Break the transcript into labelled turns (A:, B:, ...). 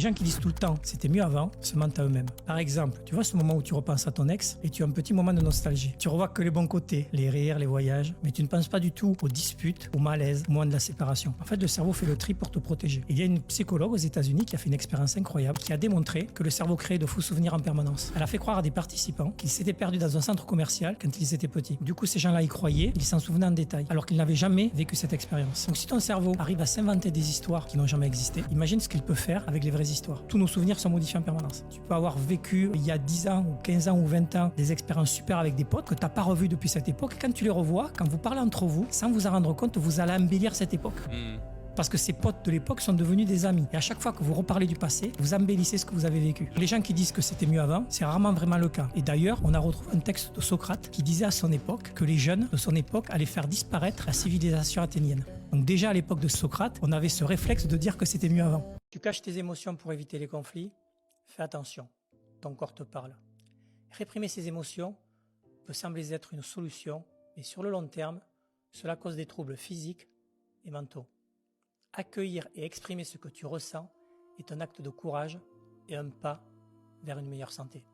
A: Les gens qui disent tout le temps c'était mieux avant se mentent à eux-mêmes. Par exemple, tu vois ce moment où tu repenses à ton ex et tu as un petit moment de nostalgie. Tu revois que les bons côtés, les rires, les voyages, mais tu ne penses pas du tout aux disputes, au malaise, au moment de la séparation. En fait, le cerveau fait le tri pour te protéger. Il y a une psychologue aux États-Unis qui a fait une expérience incroyable, qui a démontré que le cerveau créait de faux souvenirs en permanence. Elle a fait croire à des participants qu'ils s'étaient perdus dans un centre commercial quand ils étaient petits. Du coup, ces gens-là y croyaient, ils s'en souvenaient en détail, alors qu'ils n'avaient jamais vécu cette expérience. Donc si ton cerveau arrive à s'inventer des histoires qui n'ont jamais existé, imagine ce qu'il peut faire avec les vraies histoires. Tous nos souvenirs sont modifiés en permanence. Tu peux avoir vécu il y a 10 ans ou 15 ans ou 20 ans des expériences super avec des potes que tu n'as pas revues depuis cette époque. Quand tu les revois, quand vous parlez entre vous, sans vous en rendre compte, vous allez embellir cette époque. Parce que ces potes de l'époque sont devenus des amis. Et à chaque fois que vous reparlez du passé, vous embellissez ce que vous avez vécu. Les gens qui disent que c'était mieux avant, c'est rarement vraiment le cas. Et d'ailleurs, on a retrouvé un texte de Socrate qui disait à son époque que les jeunes de son époque allaient faire disparaître la civilisation athénienne. Donc déjà à l'époque de Socrate, on avait ce réflexe de dire que c'était mieux avant. Tu caches tes émotions pour éviter les conflits. Fais attention, ton corps te parle. Réprimer ses émotions peut sembler être une solution, mais sur le long terme, cela cause des troubles physiques et mentaux. Accueillir et exprimer ce que tu ressens est un acte de courage et un pas vers une meilleure santé.